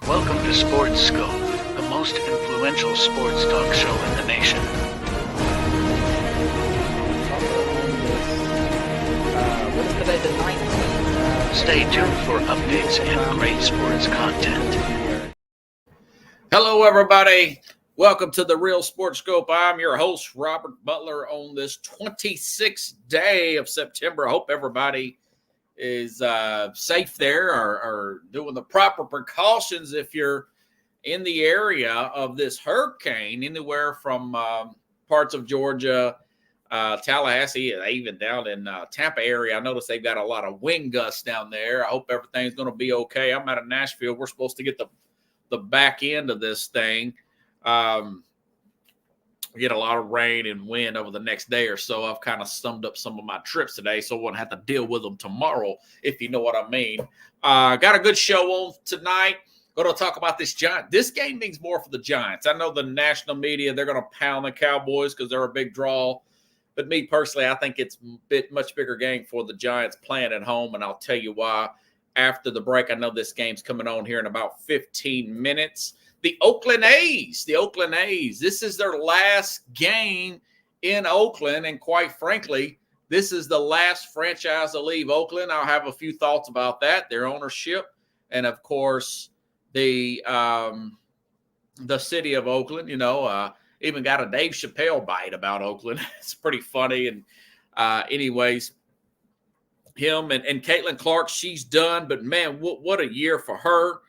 Welcome to Sports Scope, the most influential sports talk show in the nation. What is today, the 19th? Stay tuned for updates and great sports content. Hello, everybody. Welcome to the Real Sports Scope. I'm your host, Robert Butler, on this 26th day of September. I hope everybody is safe there or doing the proper precautions if you're in the area of this hurricane, anywhere from parts of Georgia, Tallahassee, even down in Tampa area. I noticed they've got a lot of wind gusts down there. I hope everything's going to be okay. I'm out of Nashville. We're supposed to get the back end of this thing. Get a lot of rain and wind over the next day or so. I've kind of summed up some of my trips today, so I won't have to deal with them tomorrow, if you know what I mean. Got a good show on tonight. Going to talk about this Giants. This game means more for the Giants. I know the national media, they're going to pound the Cowboys because they're a big draw. But me personally, I think it's much bigger game for the Giants playing at home, and I'll tell you why after the break. I know this game's coming on here in about 15 minutes. The Oakland A's. This is their last game in Oakland, and quite frankly, this is the last franchise to leave Oakland. I'll have a few thoughts about that, their ownership, and of course the city of Oakland. Even got a Dave Chappelle bite about Oakland. It's pretty funny. And anyways, him and Caitlin Clark, she's done, but man, what a year for her.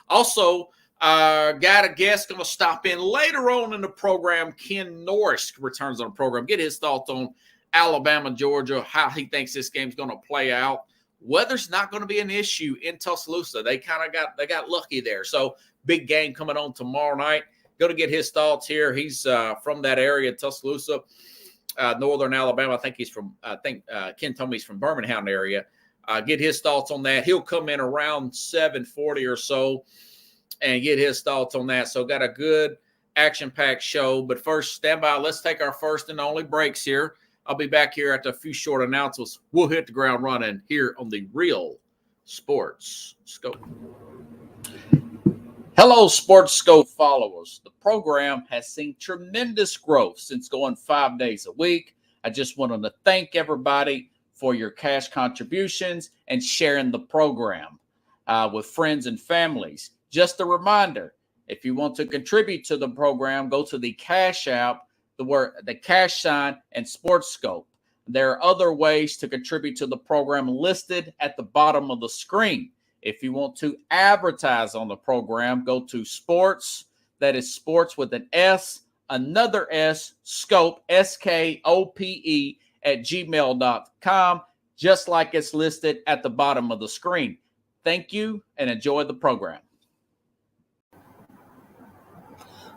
Also, got a guest going to stop in later on in the program. Ken Norris returns on the program. Get his thoughts on Alabama, Georgia, how he thinks this game's going to play out. Weather's not going to be an issue in Tuscaloosa. They got lucky there. So big game coming on tomorrow night. Going to get his thoughts here. He's from that area, Tuscaloosa, northern Alabama. I think Ken told me he's from Birmingham area. Get his thoughts on that. He'll come in around 7:40 or so and get his thoughts on that. So got a good action-packed show. But first, stand by. Let's take our first and only breaks here. I'll be back here after a few short announcements. We'll hit the ground running here on the Real Sports Scope. Hello, Sports Scope followers. The program has seen tremendous growth since going 5 days a week. I just wanted to thank everybody for your cash contributions and sharing the program with friends and families. Just a reminder, if you want to contribute to the program, go to the Cash App, the cash sign, and Sports Scope. There are other ways to contribute to the program listed at the bottom of the screen. If you want to advertise on the program, go to Sports, that is Sports with an S, another S, Scope, SKOPE, at gmail.com, just like it's listed at the bottom of the screen. Thank you and enjoy the program.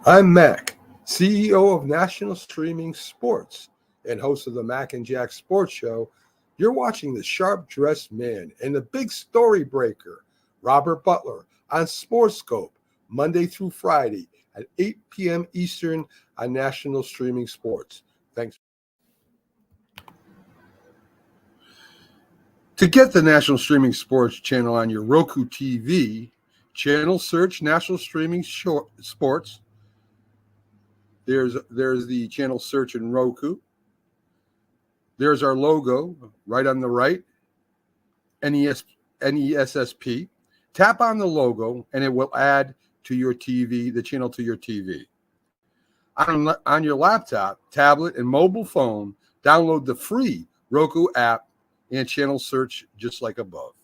I'm Mac, CEO of National Streaming Sports and host of the Mac and Jack Sports Show. You're watching the sharp-dressed man and the big story breaker, Robert Butler, on Sports Scope, Monday through Friday at 8 p.m. Eastern on National Streaming Sports. Thanks. To get the National Streaming Sports channel on your Roku TV, channel search National Streaming Sports. There's the channel search in Roku. There's our logo right on the right, NESSP. Tap on the logo and it will add to your TV, the channel to your TV. On your laptop, tablet, and mobile phone, download the free Roku app and channel search just like above.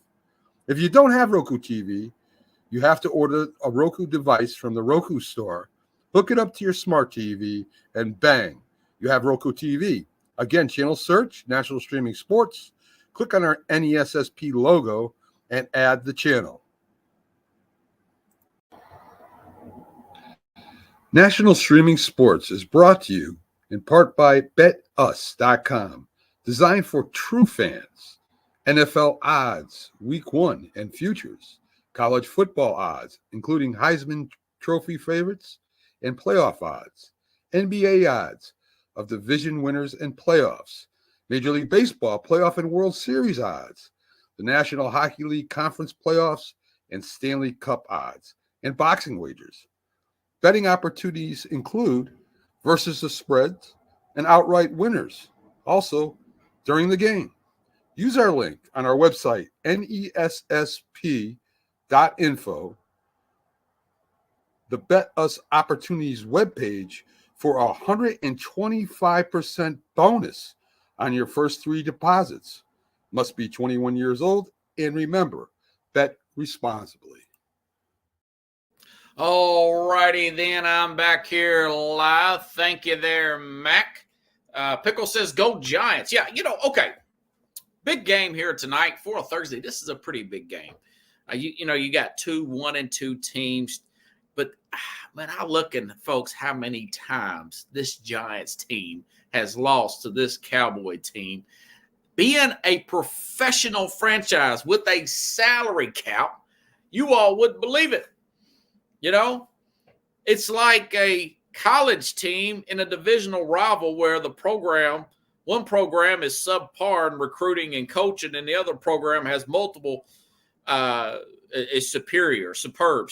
If you don't have Roku TV, you have to order a Roku device from the Roku store, hook it up to your smart TV, and bang, you have Roku TV. Again, channel search, National Streaming Sports, click on our NESSP logo, and add the channel. National Streaming Sports is brought to you in part by BetUs.com, designed for true fans. NFL odds, Week 1 and futures, college football odds, including Heisman Trophy favorites and playoff odds, NBA odds of division winners and playoffs, Major League Baseball playoff and World Series odds, the National Hockey League Conference playoffs, and Stanley Cup odds, and boxing wagers. Betting opportunities include versus the spreads and outright winners, also during the game. Use our link on our website, nessp.info, the Bet Us Opportunities webpage, for a 125% bonus on your first 3 deposits. Must be 21 years old, and remember, bet responsibly. All righty, then I'm back here live. Thank you there, Mac. Pickle says, go Giants. Yeah, okay. Big game here tonight for a Thursday. This is a pretty big game. You got 2 1-2 teams. But, man, I look and, folks, how many times this Giants team has lost to this Cowboy team. Being a professional franchise with a salary cap, you all wouldn't believe it. It's like a college team in a divisional rival where one program is subpar in recruiting and coaching, and the other program has multiple is superb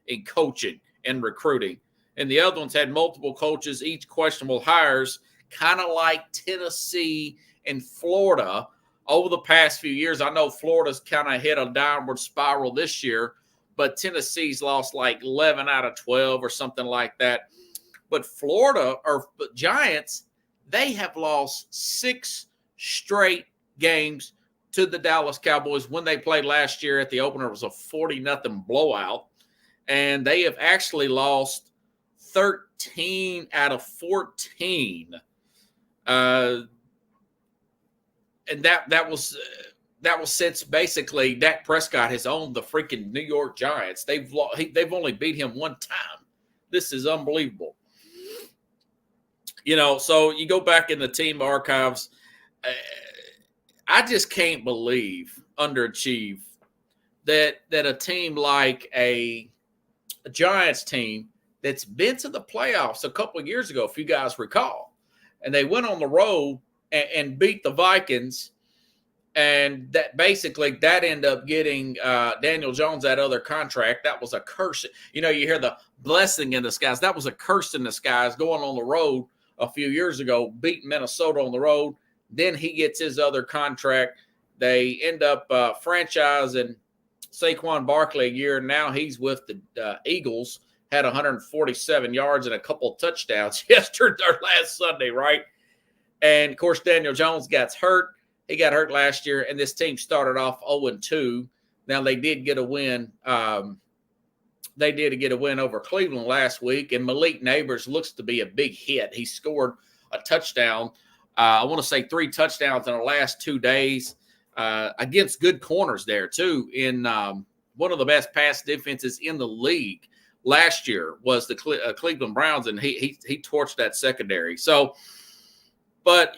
in coaching and recruiting. And the other ones had multiple coaches, each questionable hires, kind of like Tennessee and Florida over the past few years. I know Florida's kind of hit a downward spiral this year, but Tennessee's lost like 11 out of 12 or something like that. But Giants, they have lost 6 straight games to the Dallas Cowboys. When they played last year at the opener, it was a 40-0 blowout. And they have actually lost 13 out of 14. And that was since basically Dak Prescott has owned the freaking New York Giants. They've only beat him one time. This is unbelievable. So you go back in the team archives. I just can't believe, underachieve, that a team like a Giants team that's been to the playoffs a couple of years ago, if you guys recall, and they went on the road and beat the Vikings, and that ended up getting Daniel Jones that other contract. That was a curse. You hear the blessing in the skies. That was a curse in the skies going on the road a few years ago, beating Minnesota on the road. Then he gets his other contract. They end up franchising Saquon Barkley a year. Now he's with the Eagles, had 147 yards and a couple of touchdowns yesterday or last Sunday, right? And, of course, Daniel Jones got hurt. He got hurt last year, and this team started off 0-2. Now, they did get a win. They did get a win over Cleveland last week, and Malik Neighbors looks to be a big hit. He scored a touchdown. I want to say 3 touchdowns in the last 2 days against good corners there, too, in one of the best pass defenses in the league last year was the Cleveland Browns, and he torched that secondary. So, but,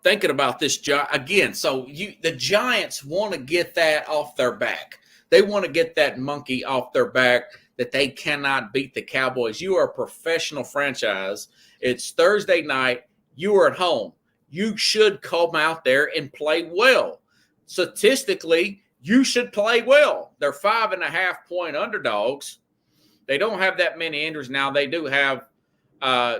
thinking about this again, so the Giants want to get that off their back. They want to get that monkey off their back that they cannot beat the Cowboys. You are a professional franchise. It's Thursday night. You are at home. You should come out there and play well. Statistically, you should play well. They're 5.5-point underdogs. They don't have that many injuries now. They do have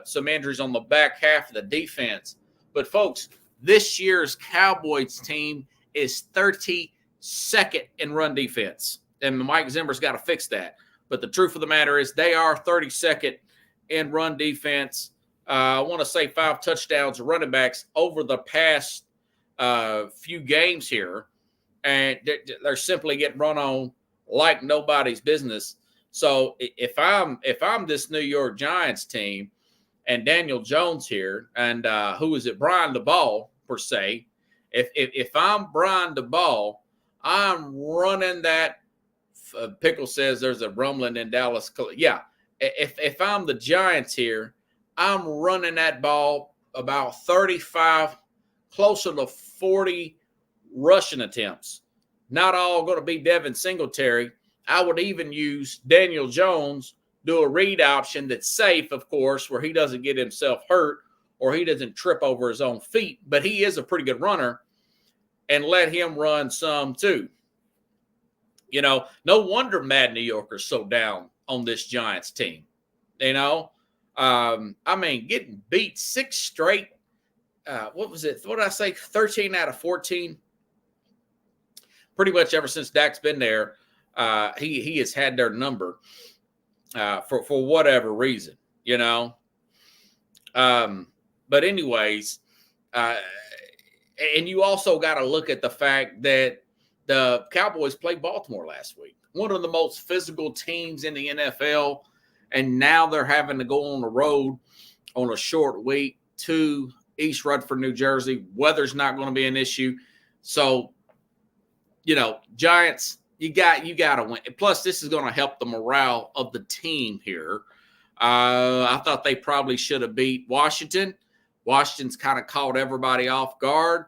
some injuries on the back half of the defense. But, folks, this year's Cowboys team is 32nd in run defense. And Mike Zimmer's got to fix that. But the truth of the matter is they are 32nd in run defense. I want to say 5 touchdowns running backs over the past few games here. And they're simply getting run on like nobody's business. So if I'm this New York Giants team and Daniel Jones here, and who is it, Brian DeBall, per se, if I'm Brian DeBall, I'm running that. Pickle says there's a rumbling in Dallas. Yeah, if I'm the Giants here, I'm running that ball about 35, closer to 40 rushing attempts. Not all going to be Devin Singletary. I would even use Daniel Jones, do a read option that's safe, of course, where he doesn't get himself hurt, or he doesn't trip over his own feet, but he is a pretty good runner, and let him run some too. No wonder Mad New Yorker's so down on this Giants team. Getting beat 6 straight. What was it? What did I say? 13 out of 14. Pretty much ever since Dak's been there, he has had their number for whatever reason, But anyways, and you also got to look at the fact that the Cowboys played Baltimore last week, one of the most physical teams in the NFL, and now they're having to go on the road on a short week to East Rutherford, New Jersey. Weather's not going to be an issue. So, Giants, you got to win. Plus, this is going to help the morale of the team here. I thought they probably should have beat Washington. Washington's kind of caught everybody off guard.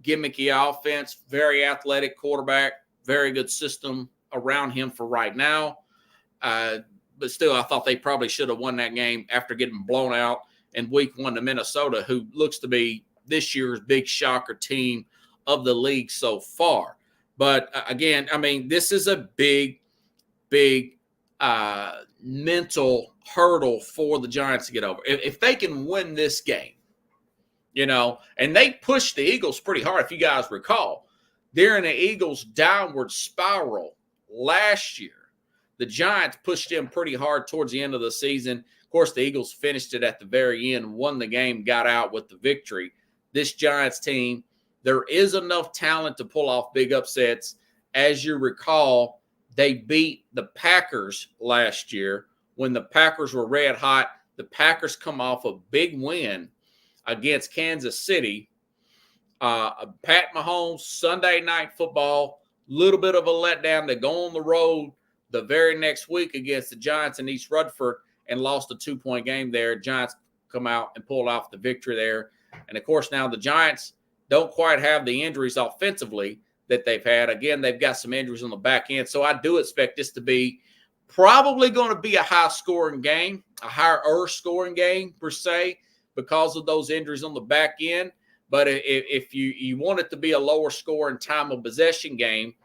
Gimmicky offense, very athletic quarterback, very good system around him for right now. But still, I thought they probably should have won that game after getting blown out in week 1 to Minnesota, who looks to be this year's big shocker team of the league so far. But again, this is a big mental hurdle for the Giants to get over. If they can win this game, and they pushed the Eagles pretty hard. If you guys recall, during the Eagles' downward spiral last year, the Giants pushed them pretty hard towards the end of the season. Of course, the Eagles finished it at the very end, won the game, got out with the victory. This Giants team, there is enough talent to pull off big upsets. As you recall, they beat the Packers last year when the Packers were red hot. The Packers come off a big win against Kansas City. Pat Mahomes, Sunday Night Football, little bit of a letdown. They go on the road the very next week against the Giants in East Rutherford and lost a 2-point game there. Giants come out and pull off the victory there. And, of course, now the Giants don't quite have the injuries offensively that they've had. Again, they've got some injuries on the back end. So I do expect this to be probably going to be a high-scoring game, a higher scoring game per se, because of those injuries on the back end. But if you want it to be a lower scoring time of possession game,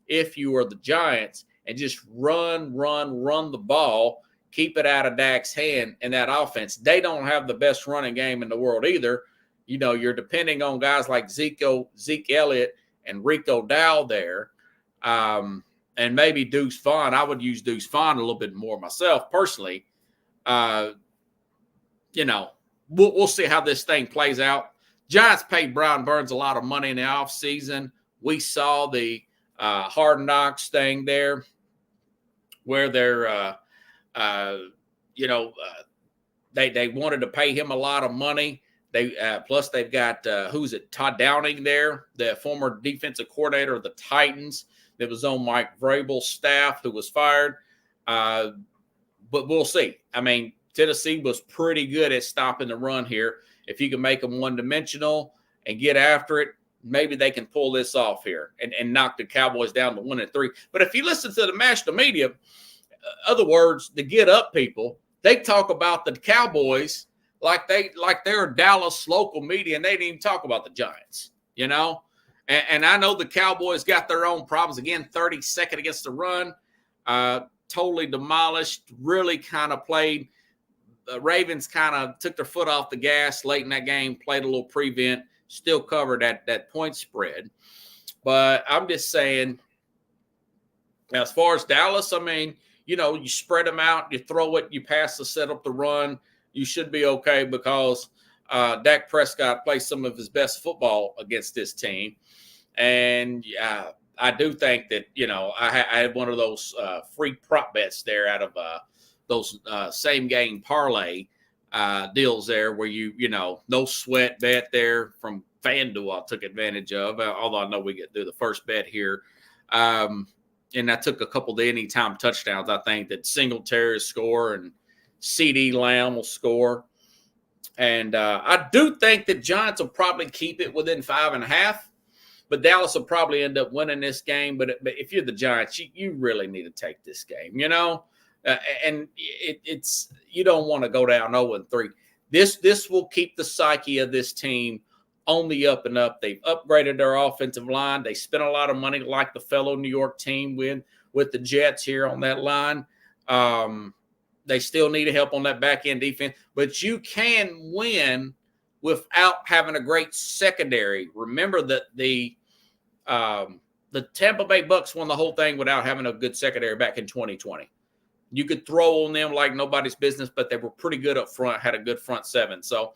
if you are the Giants, and just run the ball, keep it out of Dak's hand and that offense. They don't have the best running game in the world either. You're depending on guys like Zeke Elliott and Rico Dowd there, and maybe Deuce Vaughn. I would use Deuce Vaughn a little bit more myself personally. We'll see how this thing plays out. Giants paid Brian Burns a lot of money in the offseason. We saw the Hard Knocks thing there where they're, they wanted to pay him a lot of money. Plus they've got, Todd Downing there, the former defensive coordinator of the Titans that was on Mike Vrabel's staff who was fired. But we'll see. Tennessee was pretty good at stopping the run here. If you can make them one-dimensional and get after it, maybe they can pull this off here and knock the Cowboys down to 1-3. But if you listen to the national media, other words, the get up people, they talk about the Cowboys like they're Dallas local media, and they didn't even talk about the Giants, And I know the Cowboys got their own problems. Again, 32nd against the run, totally demolished, really kind of played. The Ravens kind of took their foot off the gas late in that game, played a little prevent, still covered that point spread. But I'm just saying, as far as Dallas, you spread them out, you throw it, you pass the set up the run, you should be okay because Dak Prescott plays some of his best football against this team. And I do think that, I had one of those free prop bets there out of those same game parlay deals there where no sweat bet there from FanDuel I took advantage of, although I know we get through the first bet here. And I took a couple of the anytime touchdowns. I think that Singletary will score and CD Lamb will score. And I do think that Giants will probably keep it within 5.5, but Dallas will probably end up winning this game. But if you're the Giants, you really need to take this game, and it's you don't want to go down 0-3. This will keep the psyche of this team on the up and up. They've upgraded their offensive line. They spent a lot of money, like the fellow New York team with the Jets here on that line. They still need help on that back end defense, but you can win without having a great secondary. Remember that the Tampa Bay Bucks won the whole thing without having a good secondary back in 2020. You could throw on them like nobody's business, but they were pretty good up front, had a good front seven. So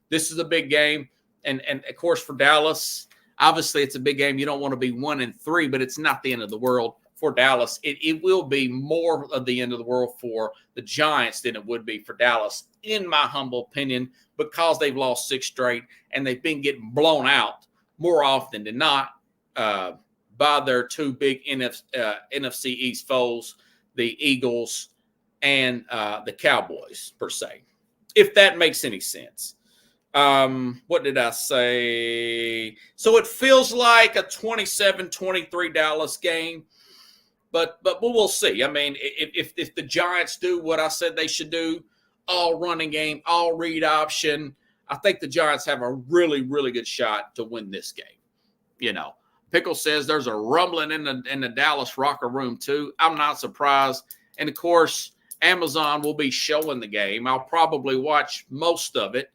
this is a big game. And of course, for Dallas, obviously it's a big game. You don't want to be 1-3, but it's not the end of the world for Dallas. It will be more of the end of the world for the Giants than it would be for Dallas, in my humble opinion, because they've lost 6 straight and they've been getting blown out more often than not by their 2 big NFC East foes, the Eagles and the Cowboys, per se, if that makes any sense. What did I say? So it feels like a 27-23 Dallas game, but we'll see. I mean, if the Giants do what I said they should do, all running game, all read option, I think the Giants have a really, really good shot to win this game. You know, Pickle says there's a rumbling in the Dallas locker room too. I'm not surprised. And of course, Amazon will be showing the game. I'll probably watch most of it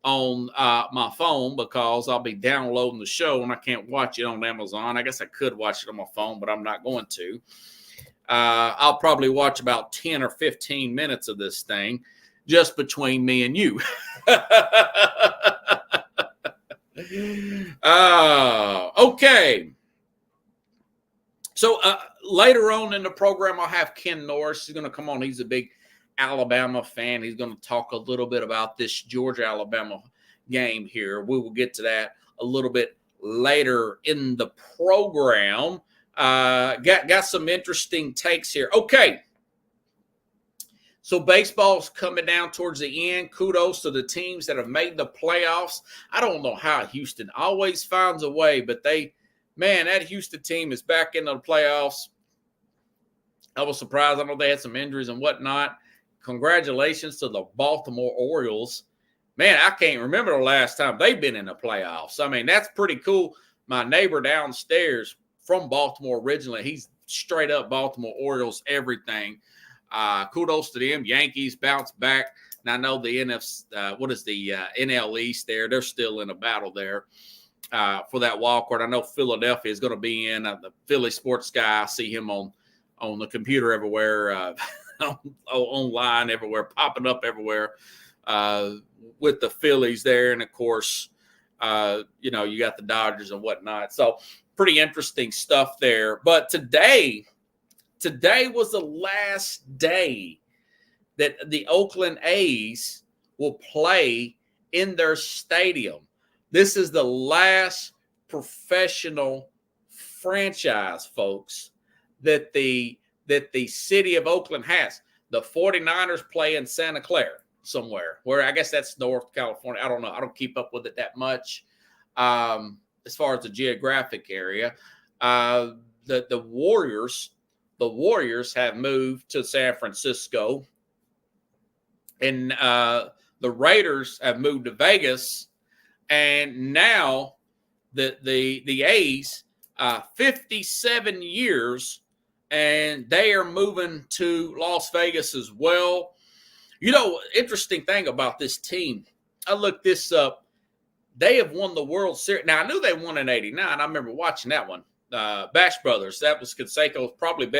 on my phone because I'll be downloading the show and I can't watch it on Amazon. I guess I could watch it on my phone, but I'm not going to. I'll probably watch about 10 or 15 minutes of this thing just between me and you. Okay. So later on in the program, I'll have Ken Norris. He's going to come on. He's a big Alabama fan. He's going to talk a little bit about this Georgia-Alabama game here. We will get to that a little bit later in the program. Got some interesting takes here. Okay. So baseball's coming down towards the end. Kudos to the teams that have made the playoffs. I don't know how Houston always finds a way, but that Houston team is back into the playoffs. I was surprised. I know they had some injuries and whatnot. Congratulations to the Baltimore Orioles. Man, I can't remember the last time they've been in the playoffs. I mean, that's pretty cool. My neighbor downstairs from Baltimore originally, he's straight up Baltimore Orioles, everything. Kudos to them. Yankees bounced back. And I know the NL East there. They're still in a battle there for that wild card. I know Philadelphia is going to be in. The Philly sports guy, I see him on the computer everywhere, online everywhere, popping up everywhere with the Phillies there. And, of course, you got the Dodgers and whatnot. So pretty interesting stuff there. But today was the last day that the Oakland A's will play in their stadium. This is the last professional franchise, folks, that the city of Oakland has. The 49ers play in Santa Clara somewhere, where I guess that's North California. I don't know. I don't keep up with it that much as far as the geographic area. The Warriors have moved to San Francisco, and the Raiders have moved to Vegas, and now the A's, 57 years, and they are moving to Las Vegas as well. Interesting thing about this team, I looked this up. They have won the World Series. Now, I knew they won in 89. I remember watching that one. Bash Brothers, that was Canseco, probably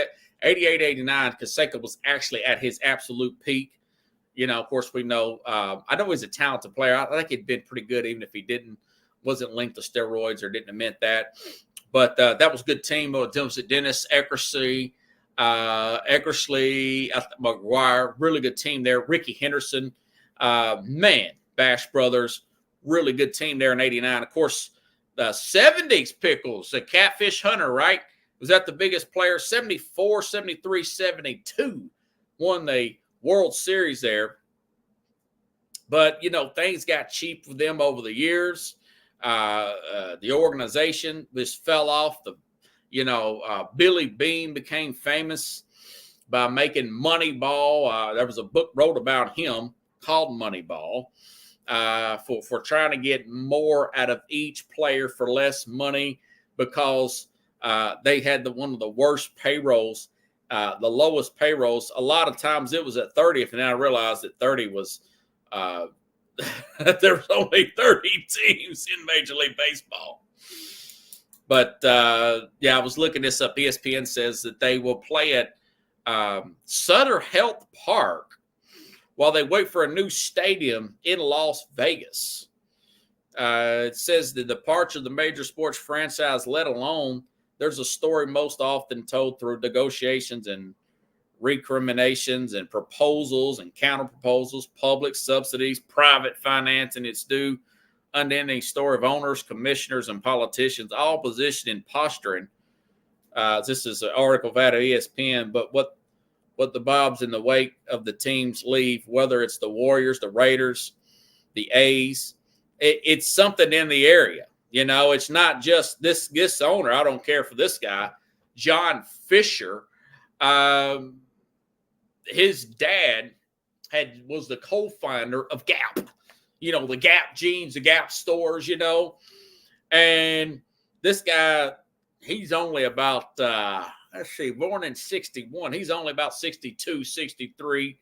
88, 89. Canseco was actually at his absolute peak. Of course, we know, I know he's a talented player. I think he'd been pretty good, even if he wasn't linked to steroids or didn't admit that. But that was a good team. Dennis Eckersley, McGuire, really good team there. Ricky Henderson, Bash Brothers, really good team there in 89. Of course, the 70s Pickles, the Catfish Hunter, right? Was that the biggest player? 74, 73, 72 won the World Series there. But, things got cheap for them over the years. The organization just fell off. Billy Bean became famous by making Moneyball. There was a book wrote about him called Moneyball. for trying to get more out of each player for less money because they had one of the worst payrolls, the lowest payrolls. A lot of times it was at 30th, and then I realized that 30 was there was only 30 teams in Major League Baseball. But, I was looking this up. ESPN says that they will play at Sutter Health Park while they wait for a new stadium in Las Vegas. It says the departure of the major sports franchise, let alone, there's a story most often told through negotiations and recriminations and proposals and counter-proposals, public subsidies, private financing. It's due unending story of owners, commissioners, and politicians, all positioned in posturing. This is an article out of ESPN, but what the Bobs in the wake of the teams leave, whether it's the Warriors, the Raiders, the A's, it's something in the area. It's not just this owner. I don't care for this guy, John Fisher. His dad was the co-founder of Gap. The Gap jeans, the Gap stores, And this guy, he's only about, born in 61. He's only about 62, 63.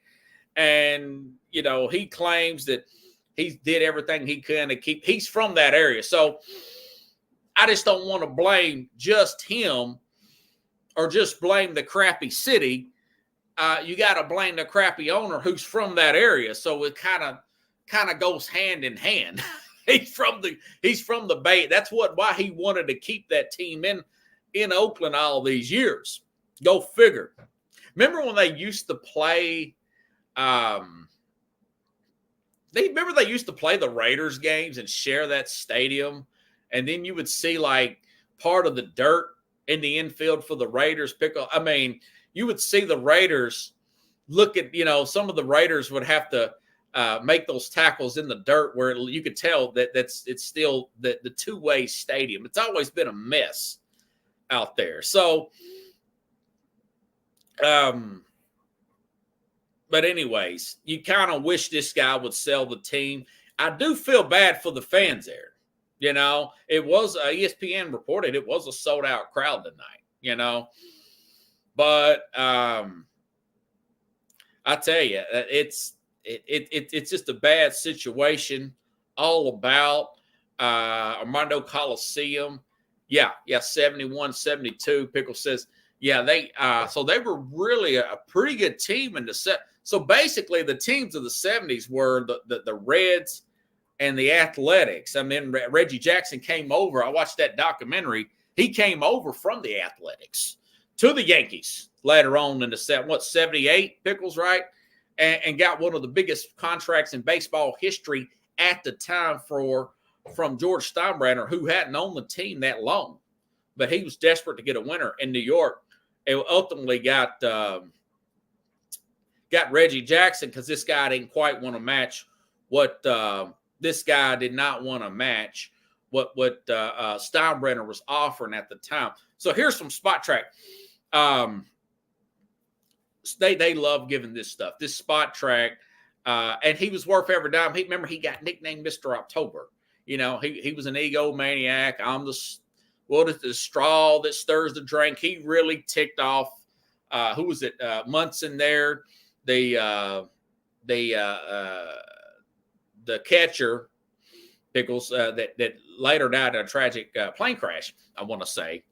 And, he claims that he did everything he can to he's from that area. So I just don't want to blame just him or just blame the crappy city. You got to blame the crappy owner who's from that area. So it kind of goes hand in hand. He's from the Bay. That's why he wanted to keep that team in Oakland all these years. Go figure. Remember when they used to play? They used to play the Raiders games and share that stadium, and then you would see like part of the dirt in the infield for the Raiders pick up. I mean, you would see the Raiders look at, some of the Raiders would have to make those tackles in the dirt where you could tell that it's still the two-way stadium. It's always been a mess out there. So, but anyways, you kind of wish this guy would sell the team. I do feel bad for the fans there. It was ESPN reported it was a sold-out crowd tonight, But I tell you, it's just a bad situation all about Armando Coliseum. Yeah, 71, 72. Pickle says, so they were really a pretty good team in the set. So basically the teams of the 70s were the Reds and the Athletics. I mean, Reggie Jackson came over. I watched that documentary. He came over from the Athletics to the Yankees later on in the 78, Pickles, right? And got one of the biggest contracts in baseball history at the time from George Steinbrenner, who hadn't owned the team that long. But he was desperate to get a winner in New York. And ultimately got Reggie Jackson because this guy didn't quite want to match what this guy did not want to match what Steinbrenner was offering at the time. So here's some Spot Track. They love giving this stuff, this Spot Track, and he was worth every dime. He got nicknamed Mr. October. He was an egomaniac. I'm the straw that stirs the drink. He really ticked off. Who was it? Munson there, the catcher, Pickles, that later died in a tragic plane crash. I want to say,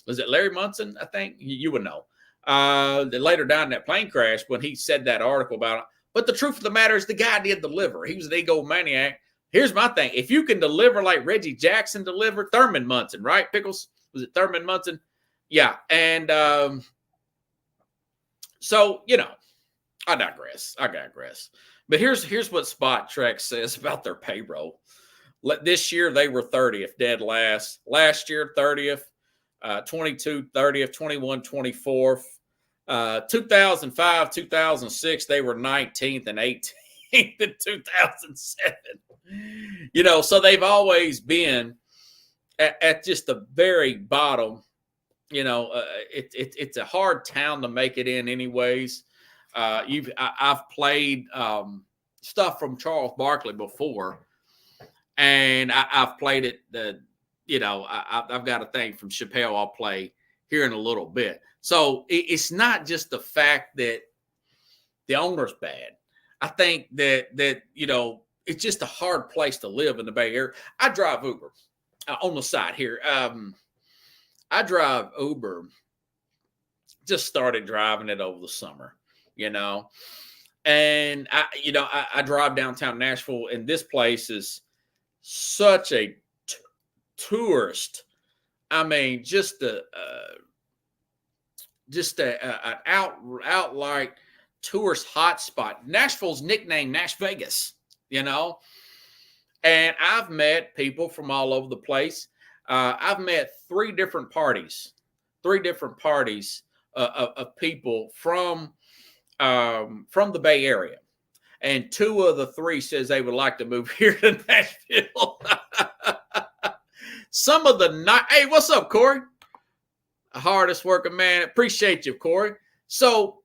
was it Larry Munson? I think you would know. That later died in that plane crash when he said that article about it. But the truth of the matter is the guy did deliver. He was an egomaniac. Here's my thing. If you can deliver like Reggie Jackson delivered, Thurman Munson, right, Pickles? Was it Thurman Munson? Yeah. And so, I digress. But here's what Spot Track says about their payroll. This year, they were 30th, dead last. Last year, 30th. 22, 30th, 21, 24th. 2005, 2006, they were 19th and 18th in 2007. So they've always been at just the very bottom. It's a hard town to make it in anyways. I've played stuff from Charles Barkley before, and I've played it. I've got a thing from Chappelle I'll play here in a little bit. So it's not just the fact that the owner's bad. I think that it's just a hard place to live in the Bay Area. I drive Uber on the side here. I drive Uber. Just started driving it over the summer, and I drive downtown Nashville, and this place is such a tourist. I mean, just an outright tourist hotspot. Nashville's nicknamed Nash Vegas, and I've met people from all over the place. I've met three different parties of people from the Bay Area, and two of the three says they would like to move here to Nashville. Some of the hey, what's up, Corey? The hardest working man. Appreciate you, Corey. So,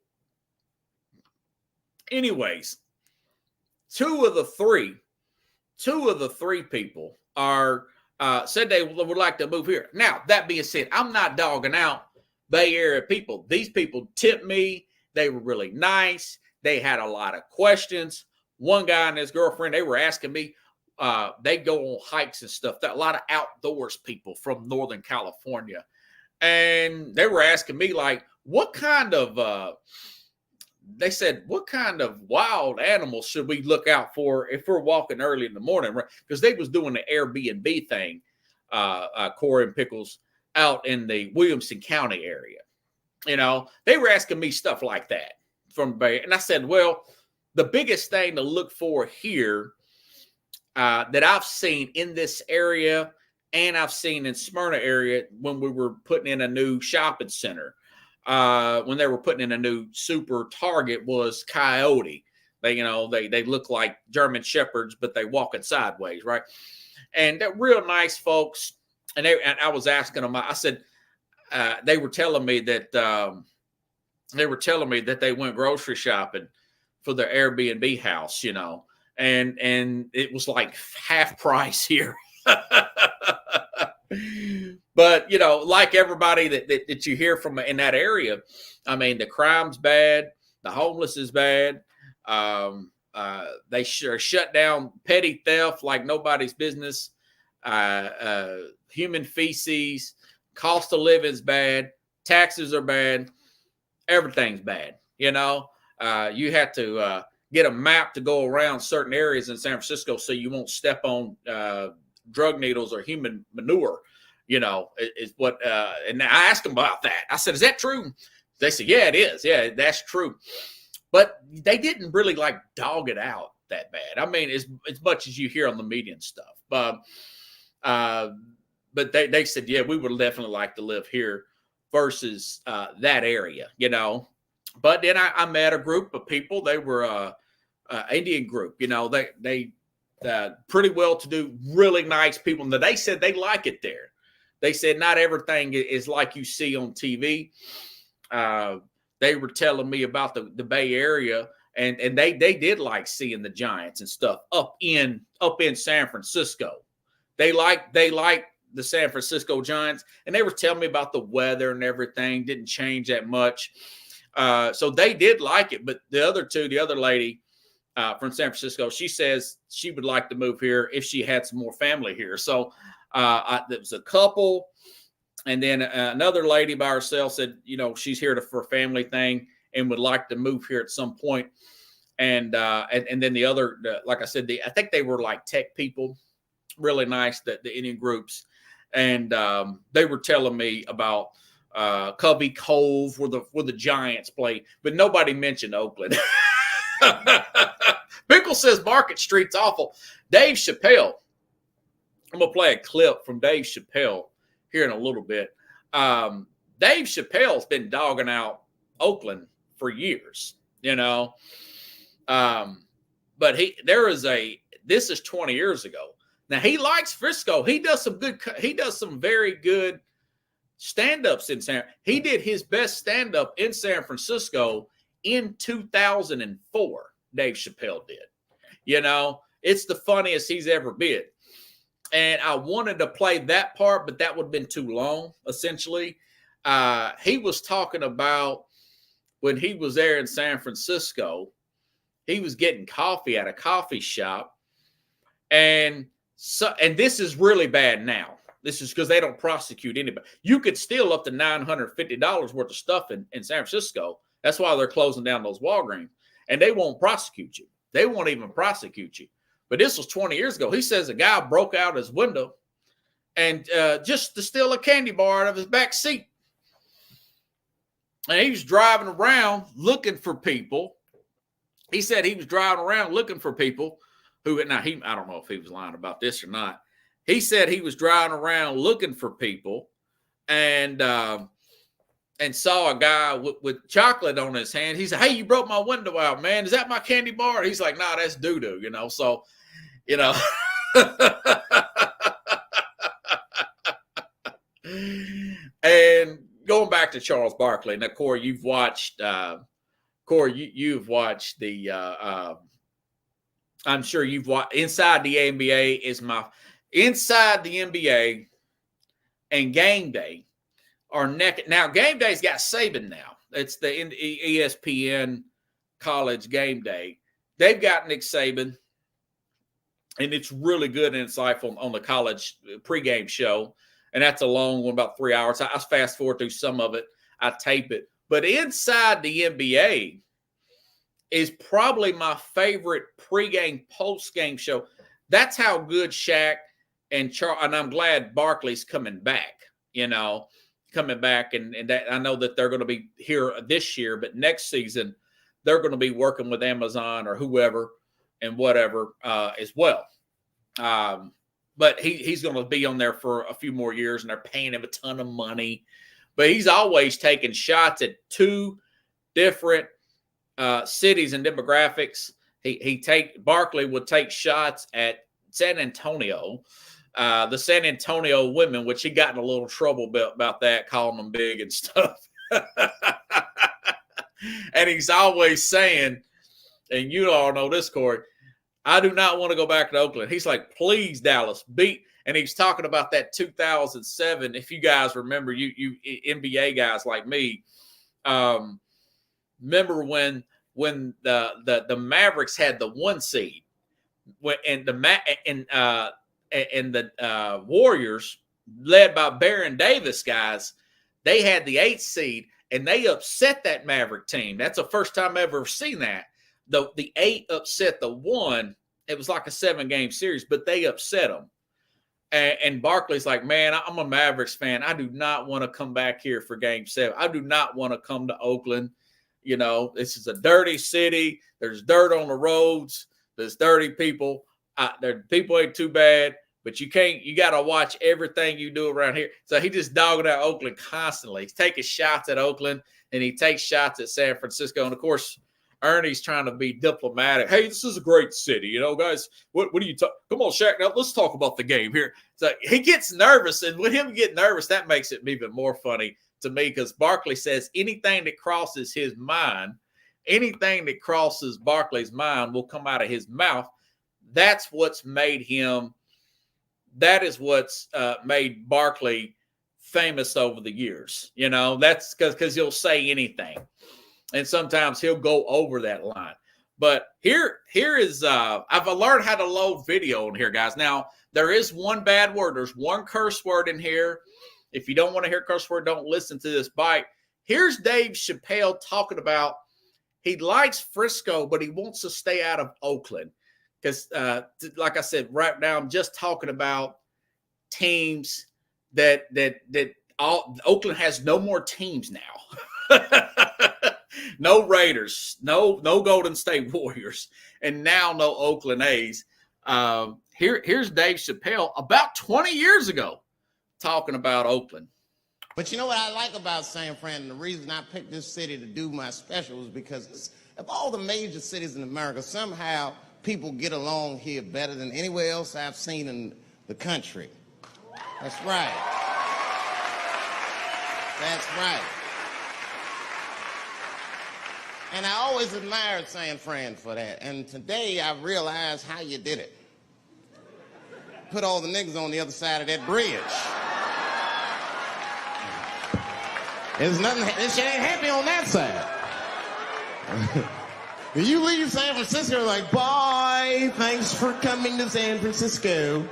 anyways, two of the three people are said they would like to move here. Now, that being said, I'm not dogging out Bay Area people. These people tipped me. They were really nice. They had a lot of questions. One guy and his girlfriend, they were asking me, they go on hikes and stuff. A lot of outdoors people from Northern California. And they were asking me, like, what kind of wild animals should we look out for if we're walking early in the morning? Right? Because they was doing the Airbnb thing, Corey and Pickles, out in the Williamson County area. They were asking me stuff like that from Bay. And I said, well, the biggest thing to look for here that I've seen in this area and I've seen in Smyrna area when we were putting in a new shopping center, when they were putting in a new super Target, was coyote. They look like German shepherds, but they walking sideways, right? And they're real nice folks. And I was asking them, I said, they were telling me that they went grocery shopping for their Airbnb house, and it was like half price here. But like everybody that you hear from in that area, I mean, the crime's bad, the homeless is bad. They shut down petty theft like nobody's business. Human feces, cost of living's bad, taxes are bad, everything's bad. You have to get a map to go around certain areas in San Francisco so you won't step on drug needles or human manure. Is what. And I asked them about that. I said, "Is that true?" They said, "Yeah, it is. Yeah, that's true." But they didn't really like dog it out that bad. I mean, as much as you hear on the media and stuff. But they said, yeah, we would definitely like to live here versus that area, But then I met a group of people. They were Indian group, they pretty well-to-do, really nice people. And they said they like it there. They said not everything is like you see on TV. They were telling me about the Bay Area, and they did like seeing the Giants and stuff up in San Francisco. They like the San Francisco Giants, and they were telling me about the weather and everything didn't change that much. So they did like it. But the other lady from San Francisco, she says she would like to move here if she had some more family here. So there was a couple, and then another lady by herself said, she's here for a family thing and would like to move here at some point. And then the other, like I said, I think they were like tech people, really nice, the Indian groups. And they were telling me about Covey Cove where the Giants play, but nobody mentioned Oakland. Pickle says Market Street's awful. Dave Chappelle. I'm going to play a clip from Dave Chappelle here in a little bit. Dave Chappelle's been dogging out Oakland for years, But this is 20 years ago. Now he likes Frisco. He does some very good stand-ups in he did his best stand-up in San Francisco in 2004. Dave Chappelle did. You know, it's the funniest he's ever been. And I wanted to play that part, but that would have been too long, essentially. He was talking about when he was there in San Francisco, he was getting coffee at a coffee shop. And this is really bad now. This is because they don't prosecute anybody. You could steal up to $950 worth of stuff in San Francisco. That's why they're closing down those Walgreens. And they won't prosecute you. They won't even prosecute you. But this was 20 years ago. He says a guy broke out his window and just to steal a candy bar out of his back seat. And he was driving around looking for people. He said he was driving around looking for people who, I don't know if he was lying about this or not. He said he was driving around looking for people and saw a guy with chocolate on his hand. He said, "Hey, you broke my window out, man. Is that my candy bar?" He's like, "Nah, that's doo-doo," you know. So, you know. And going back to Charles Barkley. Now, Corey, you've watched you've watched the I'm sure you've watched Inside the NBA Inside the NBA and Game Day are neck. Now, Game Day's got Saban now. It's the ESPN College Game Day. They've got Nick Saban, and it's really good and insightful on the college pregame show. And that's a long one, about 3 hours. I fast forward through some of it. I tape it. But Inside the NBA is probably my favorite pregame, postgame show. That's how good Shaq and I'm glad Barkley's coming back, you know, and that I know that they're going to be here this year, but next season they're going to be working with Amazon or whoever and whatever as well. But he's going to be on there for a few more years, and they're paying him a ton of money. But he's always taking shots at two different cities and demographics. Barkley would take shots at San Antonio, the San Antonio women, which he got in a little trouble about that, calling them big and stuff. And he's always saying, and you all know this, Corey, I do not want to go back to Oakland. He's like, please, Dallas, beat. And he's talking about that 2007. If you guys remember, you NBA guys like me, remember when the Mavericks had the 1 seed, and the Warriors, led by Baron Davis guys, they had the 8th seed, and they upset that Maverick team. That's the first time I've ever seen that. The 8 upset the 1. It was like a 7-game series, but they upset them. And Barkley's like, man, I'm a Mavericks fan. I do not want to come back here for Game 7. I do not want to come to Oakland. You know, this is a dirty city. There's dirt on the roads. There's dirty people. People ain't too bad, but you got to watch everything you do around here. So he just dogging out Oakland constantly. He's taking shots at Oakland, and he takes shots at San Francisco. And, of course, Ernie's trying to be diplomatic. Hey, this is a great city. You know, guys, what do you talk? Come on, Shaq. Now let's talk about the game here. So he gets nervous, and with him getting nervous, that makes it even more funny to me, because Barkley says anything that crosses his mind, anything that crosses Barkley's mind will come out of his mouth. That's what's made him. That is what's made Barkley famous over the years. You know, that's because he'll say anything. And sometimes he'll go over that line. But here is, I've learned how to load video in here, guys. Now, there is one bad word. There's one curse word in here. If you don't want to hear curse word, don't listen to this bite. Here's Dave Chappelle talking about he likes Frisco, but he wants to stay out of Oakland. Because, like I said, right now I'm just talking about teams that Oakland has no more teams now. No Raiders, no Golden State Warriors, and now no Oakland A's. Here's Dave Chappelle about 20 years ago talking about Oakland. But you know what I like about San Fran, and the reason I picked this city to do my special is because of all the major cities in America, somehow people get along here better than anywhere else I've seen in the country. That's right. That's right. And I always admired San Fran for that. And today I realized how you did it. Put all the niggas on the other side of that bridge. There's nothing, this shit ain't happy on that side. When you leave San Francisco, like, bye, thanks for coming to San Francisco.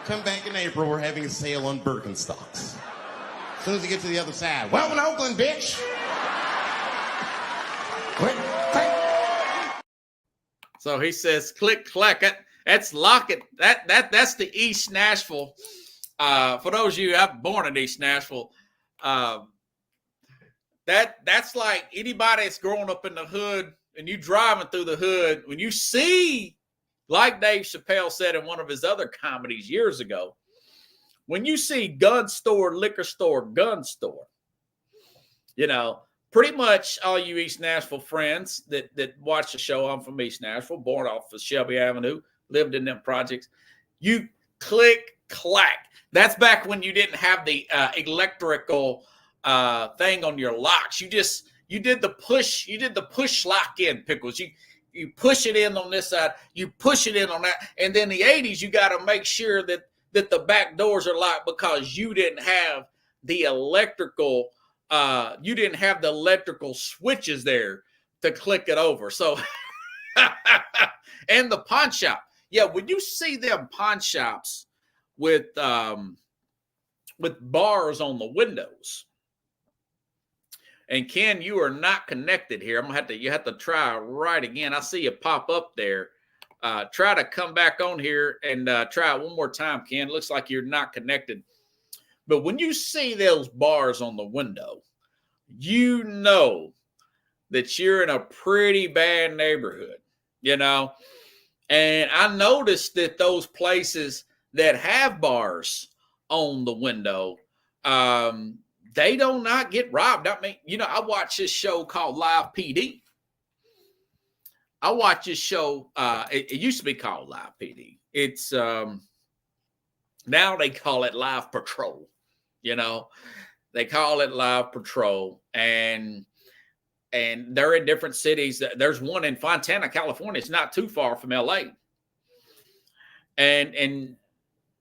Come back in April, we're having a sale on Birkenstocks. As soon as you get to the other side, welcome to Oakland, bitch. Click, click. So he says, click, clack. That's lock it. That's the East Nashville. For those of you, I'm born in East Nashville. That's like anybody that's growing up in the hood and you driving through the hood, when you see, like Dave Chappelle said in one of his other comedies years ago, when you see gun store, liquor store, gun store, you know, pretty much all you East Nashville friends that watch the show, I'm from East Nashville, born off of Shelby Avenue, lived in them projects, you click, clack. That's back when you didn't have the electrical thing on your locks. You did the push lock in, Pickles. You push it in on this side, you push it in on that. And then the 80s, you got to make sure that the back doors are locked because you didn't have the electrical switches there to click it over. So and the pawn shop. Yeah, when you see them pawn shops with bars on the windows. And Ken, you are not connected here. You have to try right again. I see you pop up there. Try to come back on here and try it one more time, Ken. Looks like you're not connected. But when you see those bars on the window, you know that you're in a pretty bad neighborhood, you know. And I noticed that those places that have bars on the window, they do not get robbed. I mean, you know, I watch this show called Live PD. I watch this show. It used to be called Live PD. It's now they call it Live Patrol. You know, they call it Live Patrol, and they're in different cities. There's one in Fontana, California. It's not too far from LA, and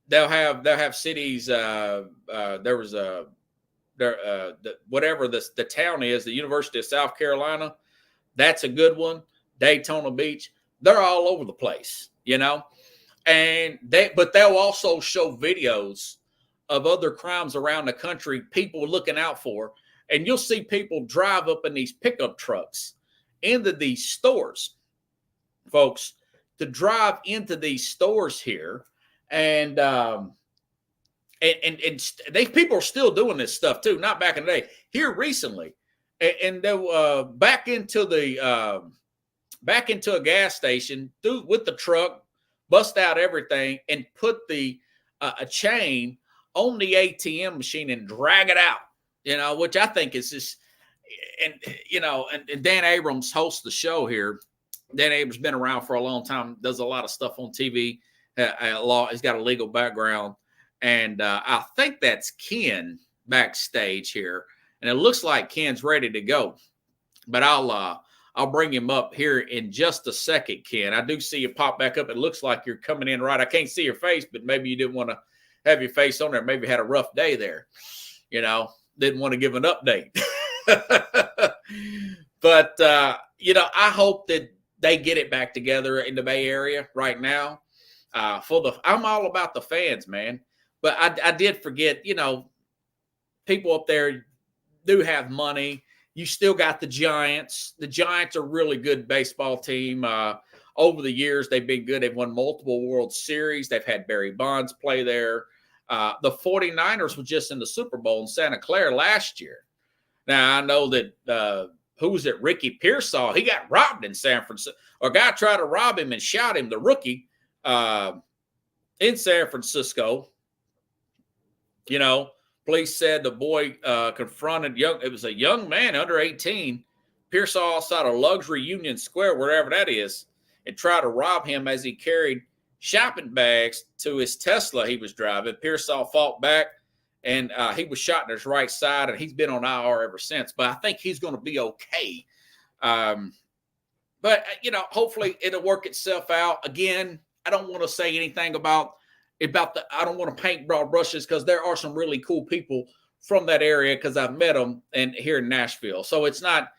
they'll have cities. There was whatever the town is, the University of South Carolina. That's a good one. Daytona Beach. They're all over the place, you know, but they'll also show videos of other crimes around the country, people looking out for, and you'll see people drive up in these pickup trucks into these stores, folks, to drive into these stores here. And they people are still doing this stuff too, not back in the day, here recently. And they back into a gas station with the truck, bust out everything and put a chain on the ATM machine and drag it out, you know, which I think is just, and you know, and Dan Abrams hosts the show here. Dan Abrams been around for a long time, does a lot of stuff on TV. He's got a legal background, and I think that's Ken backstage here, and it looks like Ken's ready to go. But I'll bring him up here in just a second, Ken. I do see you pop back up. It looks like you're coming in right. I can't see your face, but maybe you didn't want to have your face on there. Maybe had a rough day there, you know, didn't want to give an update. But, you know, I hope that they get it back together in the Bay Area right now. I'm all about the fans, man. But I did forget, you know, people up there do have money. You still got the Giants. The Giants are a really good baseball team. Over the years, they've been good. They've won multiple World Series. They've had Barry Bonds play there. The 49ers were just in the Super Bowl in Santa Clara last year. Now, I know that, who was it? Ricky Pearsall. He got robbed in San Francisco. A guy tried to rob him and shot him, the rookie, in San Francisco. You know, police said the boy confronted it was a young man under 18, Pearsall outside of Luxury Union Square, wherever that is, and tried to rob him as he carried shopping bags to his Tesla he was driving. Pearsall fought back, and he was shot in his right side, and he's been on IR ever since. But I think he's going to be okay. But hopefully it'll work itself out. Again, I don't want to say anything about I don't want to paint broad brushes, because there are some really cool people from that area, because I've met them here in Nashville. So it's not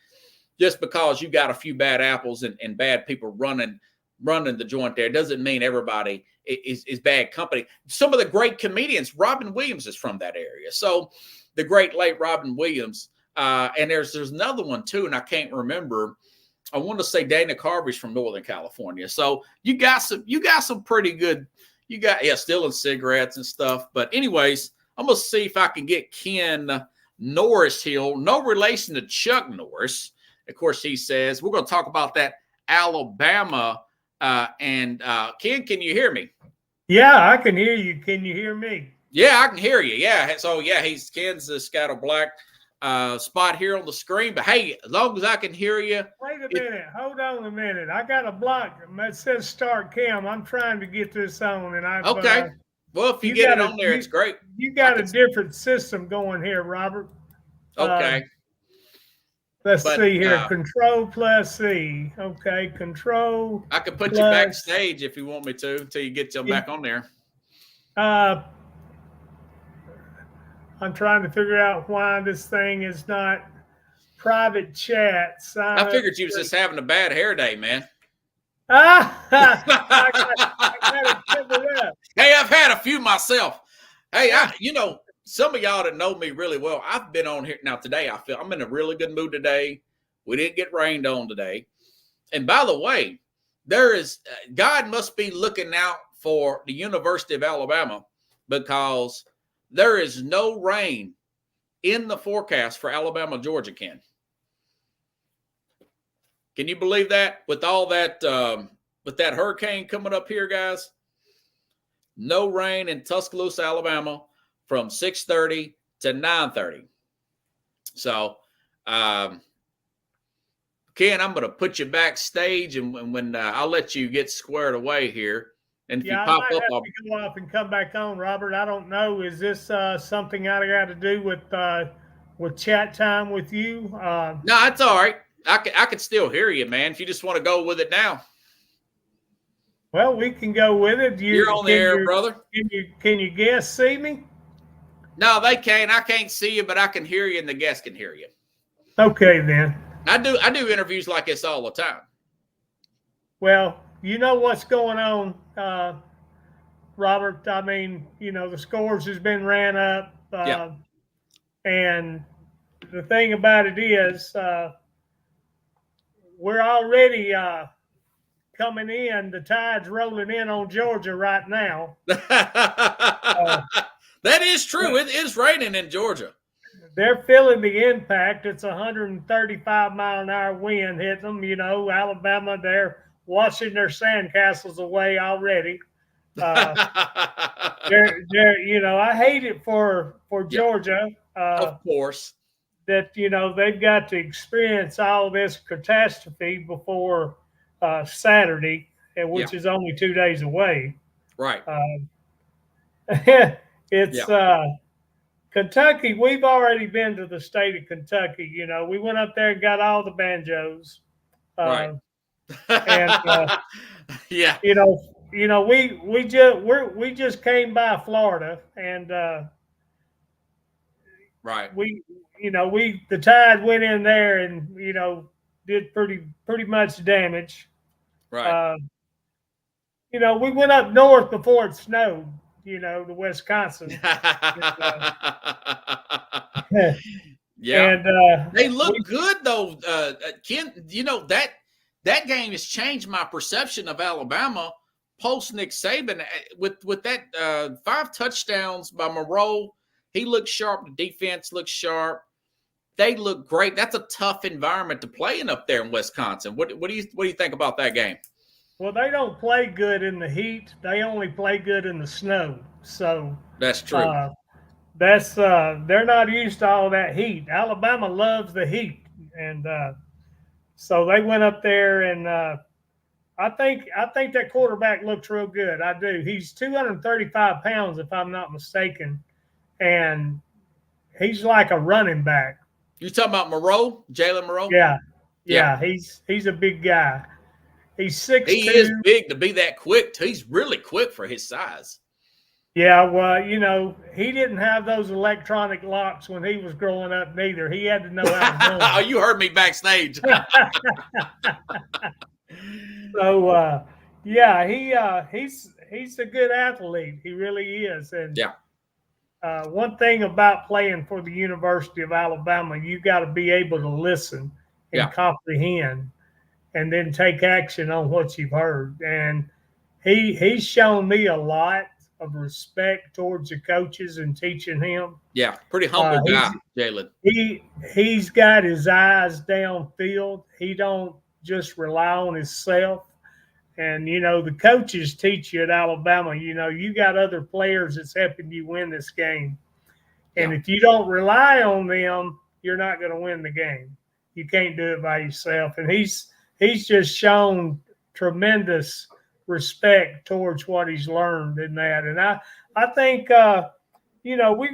just because you got a few bad apples and bad people running the joint there. It doesn't mean everybody is bad company. Some of the great comedians, Robin Williams is from that area. So the great late Robin Williams, and there's another one too, and I can't remember. I want to say Dana Carvey's from Northern California. So you got some pretty good. You got stealing cigarettes and stuff. But anyways, I'm gonna see if I can get Ken Norris here. No relation to Chuck Norris. Of course, he says we're gonna talk about that Alabama. And Ken, can you hear me? Yeah, I can hear you. Can you hear me? Yeah, I can hear you. Yeah. So yeah, Ken's got a black spot here on the screen. But hey, as long as I can hear you. Wait a minute. Hold on a minute. I got a block that says start cam. I'm trying to get this on, and I okay. Well, if you get it on there, it's great. You got a different system going here, Robert. Okay. Let's see here. Control plus C. Okay, control. I can put you backstage if you want me to until you get back on there. I'm trying to figure out why this thing is not private chat. I figured you was just having a bad hair day, man. I gotta give it up. Hey, I've had a few myself. Hey, some of y'all that know me really well, I've been on here. Now, today, I feel I'm in a really good mood today. We didn't get rained on today. And by the way, God must be looking out for the University of Alabama, because there is no rain in the forecast for Alabama, Georgia, Ken. Can you believe that? With all that, with that hurricane coming up here, guys? No rain in Tuscaloosa, Alabama, from 6:30 to 9:30. So, Ken, I'm going to put you backstage, and when I'll let you get squared away here. And if you pop I might up, have to go off and come back on, Robert. I don't know. Is this something I got to do with chat time with you? No, it's all right. I can still hear you, man. If you just want to go with it now. Well, we can go with it. You're on the air, brother. Can you guests see me? No, they can't. I can't see you, but I can hear you, and the guests can hear you. Okay, then. I do interviews like this all the time. Well, you know what's going on, Robert. I mean, the scores has been ran up. Yeah. And the thing about it is we're already coming in. The tide's rolling in on Georgia right now. That is true. It is raining in Georgia. They're feeling the impact. It's 135-mile-an-hour wind hitting them. Alabama, they're washing their sandcastles away already. I hate it for Georgia. Of course. That, they've got to experience all this catastrophe before Saturday, which is only 2 days away. Right. It's Kentucky. We've already been to the state of Kentucky. We went up there and got all the banjos. Right. And yeah. we just came by Florida, and right. The tide went in there and did pretty much damage. Right. We went up north before it snowed. To Wisconsin. Yeah. And they look good though. Ken, that game has changed my perception of Alabama post Nick Saban with that 5 touchdowns by Moreau. He looks sharp. The defense looks sharp. They look great. That's a tough environment to play in up there in Wisconsin. What do you think about that game? Well, they don't play good in the heat. They only play good in the snow. So that's true. They're not used to all that heat. Alabama loves the heat, and so they went up there, and I think that quarterback looks real good. I do. He's 235 pounds, if I'm not mistaken, and he's like a running back. You talking about Moreau, Jalen Moreau? Yeah. Yeah, he's a big guy. He's 6'2". He is big to be that quick. He's really quick for his size. Yeah, well, he didn't have those electronic locks when he was growing up neither. He had to know how to run. Oh, you heard me backstage. So, yeah, he's a good athlete. He really is. And one thing about playing for the University of Alabama, you got to be able to listen and comprehend, and then take action on what you've heard. And he's shown me a lot of respect towards the coaches and teaching him. Yeah, pretty humble guy, Jalen. He's got his eyes downfield. He don't just rely on himself. And, the coaches teach you at Alabama, you got other players that's helping you win this game. And if you don't rely on them, you're not going to win the game. You can't do it by yourself. And he's just shown tremendous respect towards what he's learned in that. And I think, we're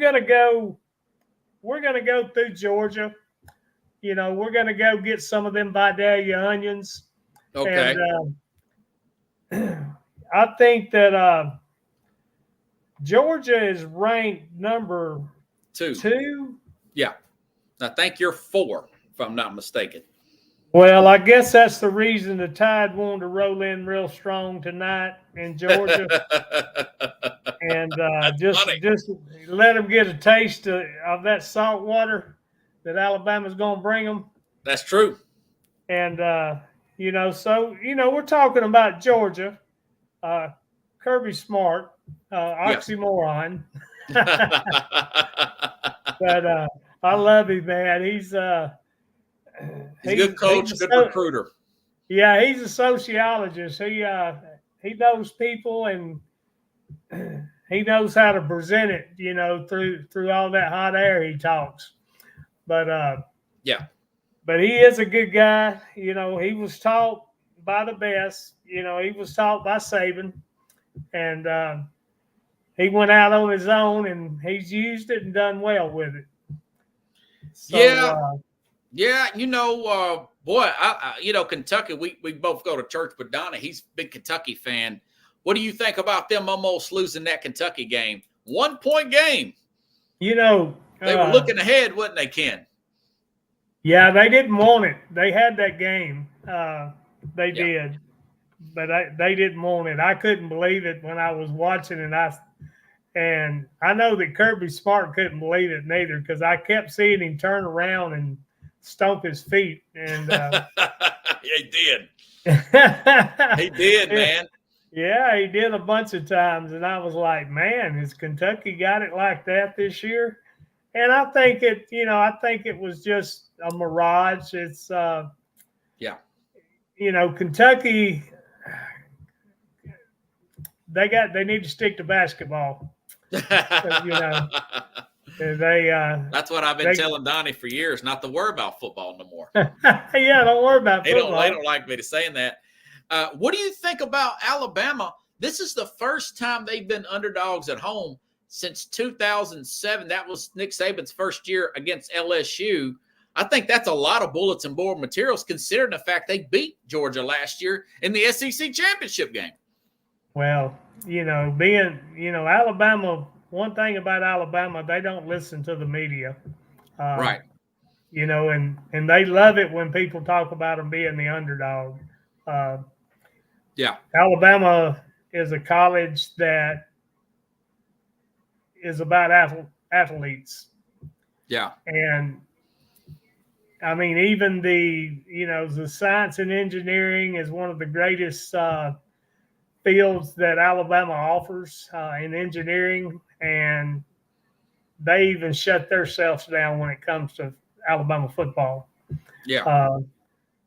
going to go through Georgia. We're going to go get some of them Vidalia onions. Okay. And I think that Georgia is ranked number 2. Yeah. I think you're 4, if I'm not mistaken. Well, I guess that's the reason the Tide wanted to roll in real strong tonight in Georgia. And just let them get a taste of that salt water that Alabama's going to bring them. That's true. And, we're talking about Georgia, Kirby Smart, oxymoron. But I love him, man. He's a good coach, good recruiter. Yeah, he's a sociologist. He knows people, and he knows how to present it, through all that hot air he talks. But but he is a good guy. He was taught by the best. He was taught by Saban, and he went out on his own, and he's used it and done well with it. So, boy, I Kentucky, we both go to church, but Donna, he's a big Kentucky fan. What do you think about them almost losing that Kentucky game? 1-point game. They were looking ahead, wasn't they, Ken? Yeah, they didn't want it. They had that game. They did. But they didn't want it. I couldn't believe it when I was watching it. And I know that Kirby Smart couldn't believe it neither, because I kept seeing him turn around and stomp his feet. And he did. He did, man. Yeah, he did a bunch of times. And I was like, man, has Kentucky got it like that this year? And I think it was just a mirage. It's Kentucky, they need to stick to basketball. That's what I've been telling Donnie for years, not to worry about football no more. Yeah, don't worry about football. They don't like me to saying that. What do you think about Alabama? This is the first time they've been underdogs at home since 2007. That was Nick Saban's first year against LSU. I think that's a lot of bulletin board materials, considering the fact they beat Georgia last year in the SEC championship game. Well, Alabama, one thing about Alabama, they don't listen to the media. Right. And they love it when people talk about them being the underdog. Alabama is a college that is about athletes. Yeah. And I mean, even the science and engineering is one of the greatest fields that Alabama offers in engineering. And they even shut themselves down when it comes to Alabama football. Yeah.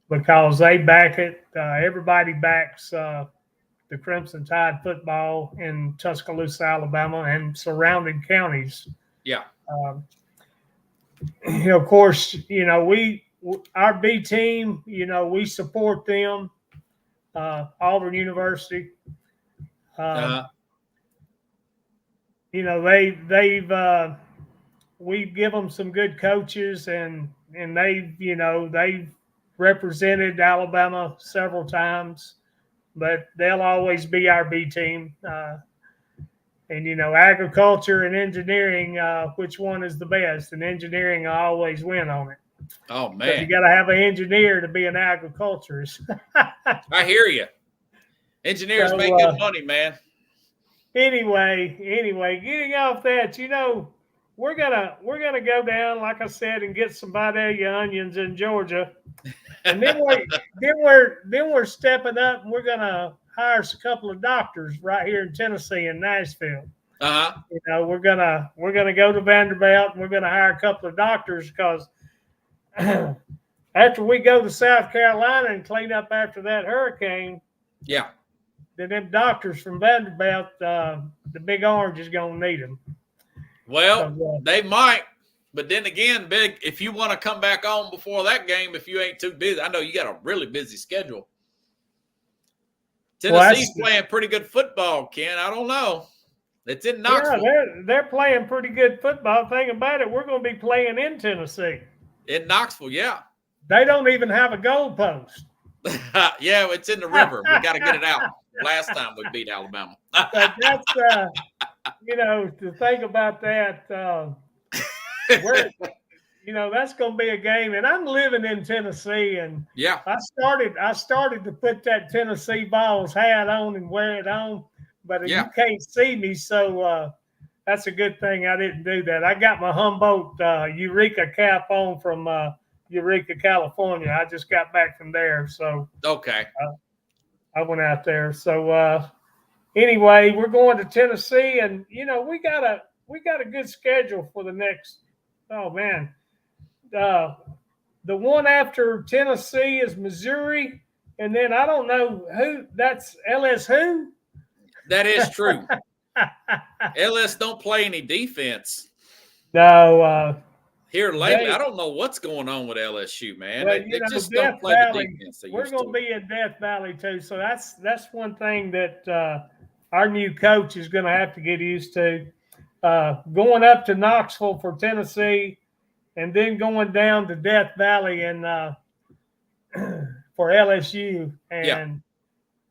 Because they back it. Everybody backs the Crimson Tide football in Tuscaloosa, Alabama, and surrounding counties. Yeah. Of course, our B team, we support them. Auburn University. We give them some good coaches, and they've represented Alabama several times, but they'll always be our B team. And, agriculture and engineering, which one is the best? And engineering, I always win on it. Oh, But man. you got to have an engineer to be an agriculturist. I hear you. Engineers make good money, man. Anyway, getting off that, we're gonna go down, like I said, and get some Vidalia onions in Georgia, and then we're stepping up, and we're gonna hire a couple of doctors right here in Tennessee in Nashville. We're gonna go to Vanderbilt, and we're gonna hire a couple of doctors because after we go to South Carolina and clean up after that hurricane, yeah, then them doctors from Vanderbilt, the Big Orange is gonna need them. Well, they might, but then again, Big, if you want to come back on before that game, if you ain't too busy, I know you got a really busy schedule. Tennessee's playing pretty good football, Ken. I don't know. It's in Knoxville. Yeah, they're playing pretty good football. Think about it. We're going to be playing in Tennessee. In Knoxville, yeah. They don't even have a goalpost. Yeah, it's in the river. We got to get it out. Last time we beat Alabama. But that's, to think about that, that's going to be a game. And I'm living in Tennessee, and yeah, I started to put that Tennessee Vols hat on and wear it on, but you can't see me, so that's a good thing I didn't do that. I got my Humboldt Eureka cap on from Eureka, California. I just got back from there, so okay. I went out there. So anyway, we're going to Tennessee, and we got a good schedule for the next. Oh man, the one after Tennessee is Missouri, and then I don't know who. That's LSU. That is true. LS don't play any defense. No. Here lately, I don't know what's going on with LSU, man. Well, they just don't play the defense. We're going to be in Death Valley too, so that's one thing that our new coach is going to have to get used to. Going up to Knoxville for Tennessee, and then going down to Death Valley and for LSU, and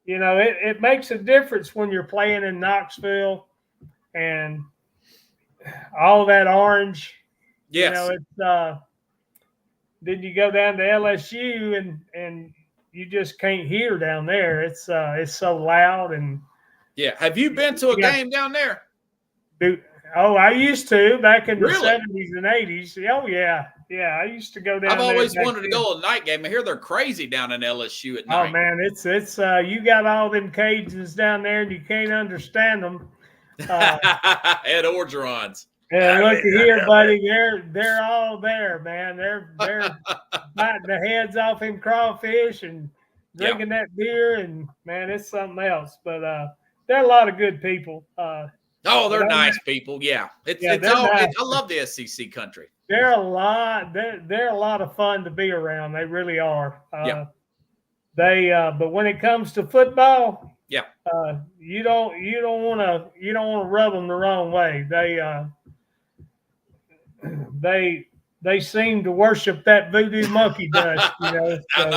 it makes a difference when you're playing in Knoxville and all that orange. Yes. It's then you go down to LSU and you just can't hear down there. It's so loud and yeah. Have you been to a game down there? I used to back in the 70s and 80s. Oh yeah. Yeah, I used to go down. I've always wanted to go to a night game. I hear they're crazy down in LSU at night. Oh man, it's you got all them Cajuns down there and you can't understand them. Ed Orgerons. Yeah, look here, buddy. They're all there, man. They're biting the heads off him crawfish and drinking that beer, and man, it's something else. But there are a lot of good people. They're nice people. Yeah, I love the SEC country. They're a lot. They're a lot of fun to be around. They really are. But when it comes to football, you don't want to rub them the wrong way. They seem to worship that voodoo monkey dust. So. I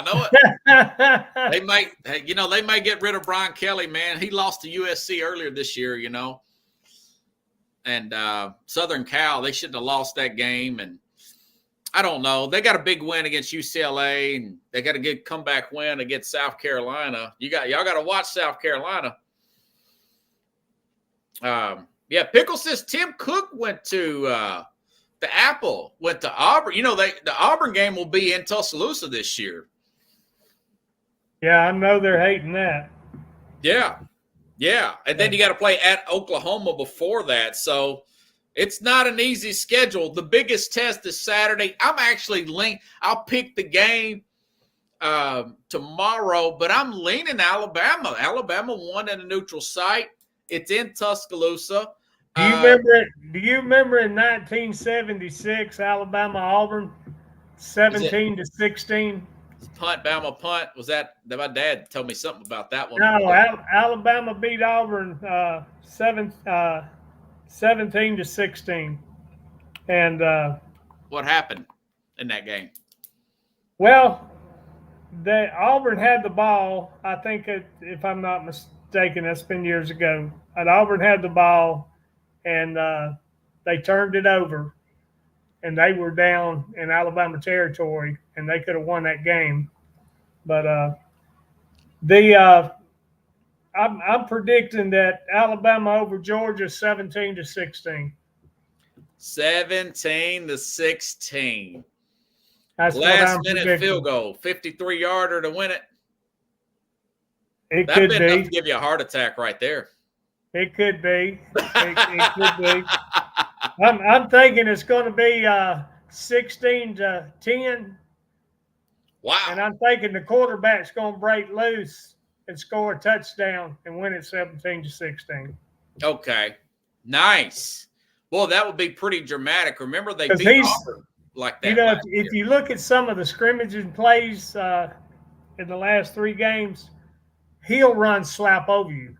know it. They may get rid of Brian Kelly, man. He lost to USC earlier this year, and Southern Cal, they shouldn't have lost that game. And I don't know. They got a big win against UCLA, and they got a good comeback win against South Carolina. Y'all got to watch South Carolina. Pickle says Tim Cook went to the Apple, went to Auburn. The Auburn game will be in Tuscaloosa this year. Yeah, I know they're hating that. Yeah. And then you got to play at Oklahoma before that. So it's not an easy schedule. The biggest test is Saturday. I'm actually I'll pick the game tomorrow, but I'm leaning Alabama. Alabama won at a neutral site. It's in Tuscaloosa. Do you remember in 1976 Alabama-Auburn 17-16? Punt, Bama punt. Was that my dad told me something about that one? No, Alabama beat Auburn 17-16. And what happened in that game? Well, Auburn had the ball. I think, if I'm not mistaken, that's been years ago. And Auburn had the ball, and they turned it over, and they were down in Alabama territory, and they could have won that game. But I'm predicting that Alabama over Georgia 17-16. 17-16. That's Last what I'm minute predicting. field goal, 53-yarder to win it. It That'd could be enough be. to give you a heart attack right there. It could be. It could be. I'm thinking it's going to be 16-10. Wow. And I'm thinking the quarterback's going to break loose and score a touchdown and win it 17-16. Okay. Nice. Well, that would be pretty dramatic. Remember, they beat Auburn like that. You know, if you look at some of the scrimmaging plays in the last 3 games, he'll run slap over you.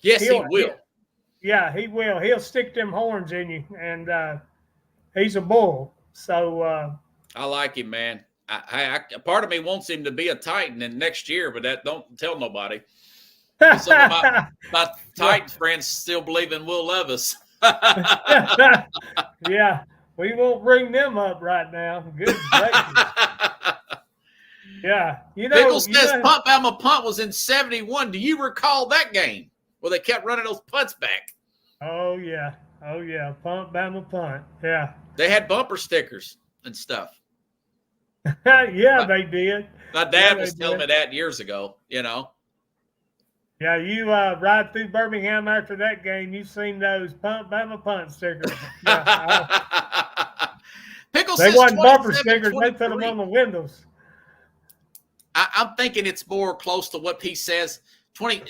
Yes, he will. Yeah, he will. He'll stick them horns in you, and he's a bull. So I like him, man. I part of me wants him to be a Titan in next year, but that don't tell nobody. Some of my Titans friends still believe in Will Levis. Yeah, we won't bring them up right now. Good gracious. Yeah, Pickles says Punt Bama Punt was in 71. Do you recall that game where they kept running those punts back? Oh yeah, Punt Bama Punt. Yeah, they had bumper stickers and stuff. Yeah, they did. My dad was telling me that years ago. Yeah, you ride through Birmingham after that game, you've seen those Punt Bama Punt stickers. Yeah, Pickles they says wasn't bumper stickers; 23. they put them on the windows. I'm thinking it's more close to what he says.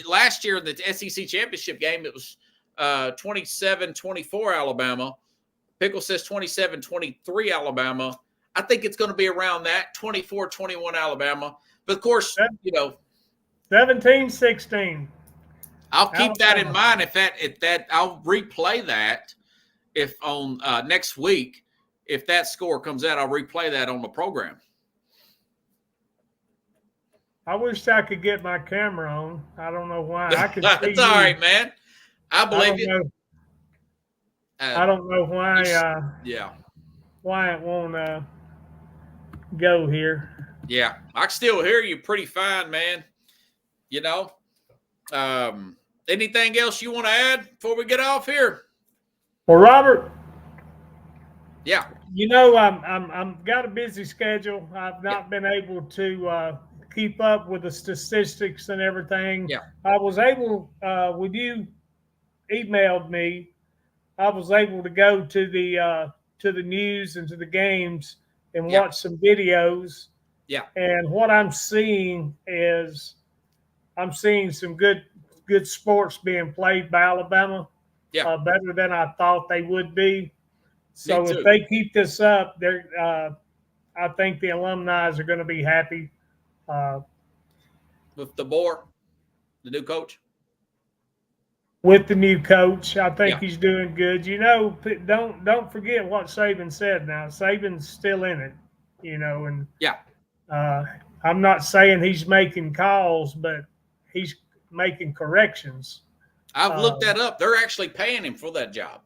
Last year in the SEC championship game, it was 27-24 Alabama. Pickle says 27-23 Alabama. I think it's going to be around that 24-21 Alabama. But of course, 17-16. I'll keep that in mind. If that I'll replay that if on next week. If that score comes out, I'll replay that on the program. I wish I could get my camera on. I don't know why. I can see It's all right, man. I believe you. I don't know why. Why it won't go here. Yeah, I can still hear you pretty fine, man. Anything else you want to add before we get off here? Well, Robert. Yeah. I'm got a busy schedule. I've not been able to keep up with the statistics and everything. Yeah. I was able, when you emailed me, I was able to go to the news and to the games and watch some videos. Yeah. And what I'm seeing is some good sports being played by Alabama. Yeah. Better than I thought they would be. So if they keep this up, I think the alumni are going to be happy. With the new coach? With the new coach, I think he's doing good. Don't forget what Saban said now. Saban's still in it, and I'm not saying he's making calls, but he's making corrections. I've looked that up. They're actually paying him for that job.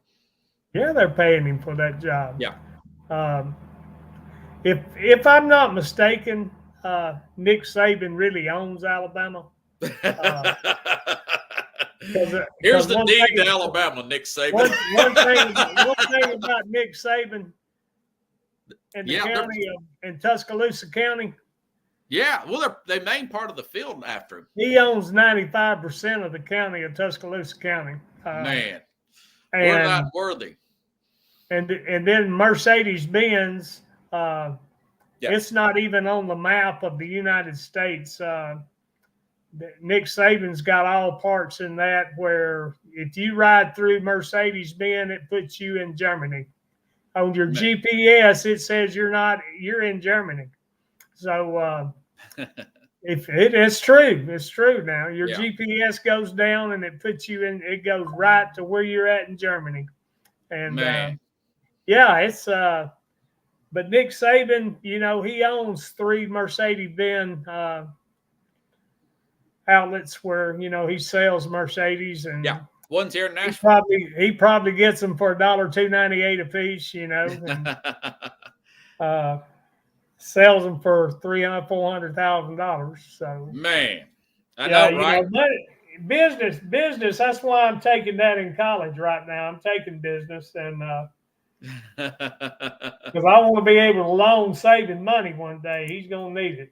Yeah, they're paying him for that job. Yeah. If I'm not mistaken, Nick Saban really owns Alabama. Here's the deed to Alabama, Nick Saban. One thing about Nick Saban and the county in Tuscaloosa County. Yeah, well, they main part of the field after him. He owns 95% of the county of Tuscaloosa County. Man, we're not worthy. And then Mercedes-Benz, it's not even on the map of the United States. Nick Saban's got all parts in that where if you ride through Mercedes-Benz, it puts you in Germany. On your GPS, it says you're in Germany. So it's true. It's true now. Your GPS goes down and it puts you in, it goes right to where you're at in Germany. And it's but Nick Saban, he owns 3 Mercedes-Benz outlets where he sells Mercedes, and Yeah, one's here in Nashville. he probably gets them for $2.98 a piece, and sells them for $400,000. So man, I know, right? Business. That's why I'm taking that in college right now. I'm taking business, and because I want to be able to loan Saban money one day. He's gonna need it.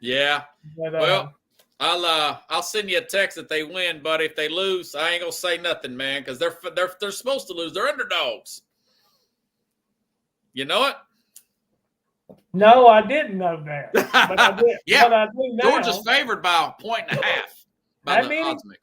Yeah. But, well, I'll send you a text if they win, but if they lose, I ain't gonna say nothing, man, because they're supposed to lose. They're underdogs. You know it? No, I didn't know that. But I did. Yeah, but I do now. Georgia's favored by 1.5 by How the many? odds makers.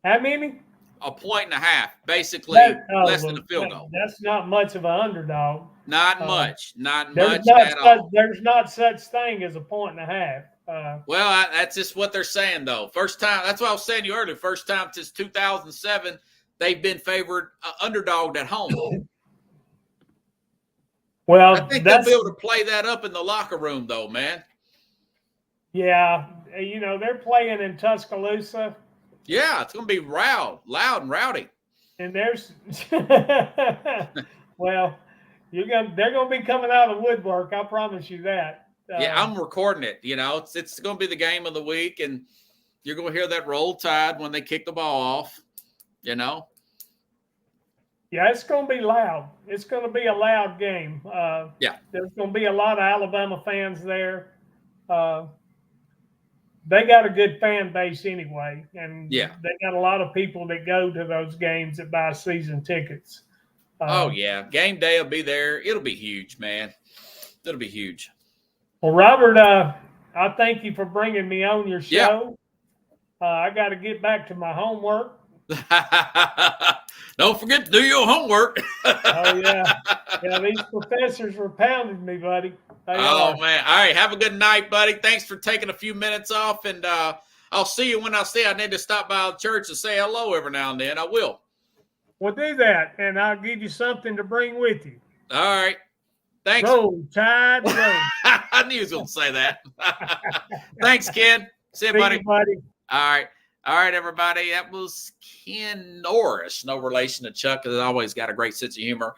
How many? 1.5, basically less than a field goal. That's not much of an underdog. Not much at all. There's not such thing as a 1.5. Well, that's just what they're saying, though. First time. That's what I was saying to you earlier. First time since 2007, they've been favored underdogged at home. Well, I think they'll be able to play that up in the locker room, though, man. Yeah, they're playing in Tuscaloosa. Yeah, it's going to be loud and rowdy. And there's, well, they're going to be coming out of the woodwork. I promise you that. Yeah, I'm recording it. It's going to be the game of the week, and you're going to hear that Roll Tide when they kick the ball off. Yeah, it's going to be loud. It's going to be a loud game. Yeah. There's going to be a lot of Alabama fans there. They got a good fan base anyway, and they got a lot of people that go to those games that buy season tickets. Oh, yeah. Game day will be there. It'll be huge, man. It'll be huge. Well, Robert, I thank you for bringing me on your show. Yeah. I got to get back to my homework. Don't forget to do your homework. Oh, yeah. Yeah, these professors were pounding me, buddy. Man. All right. Have a good night, buddy. Thanks for taking a few minutes off, and I'll see you when I see. I need to stop by the church and say hello every now and then. I will. Well, do that, and I'll give you something to bring with you. All right. Thanks. Roll Tide, roll. I knew he was going to say that. Thanks, Ken. See you, buddy. All right, everybody. That was Ken Norris. No relation to Chuck, because always got a great sense of humor.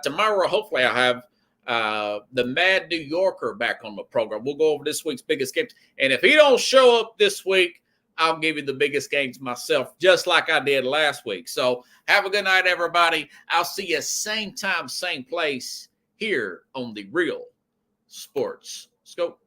Tomorrow, hopefully, I'll have the Mad New Yorker back on the program. We'll go over this week's biggest games. And if he don't show up this week, I'll give you the biggest games myself, just like I did last week. So have a good night, everybody. I'll see you same time, same place here on the Real Sports Scope.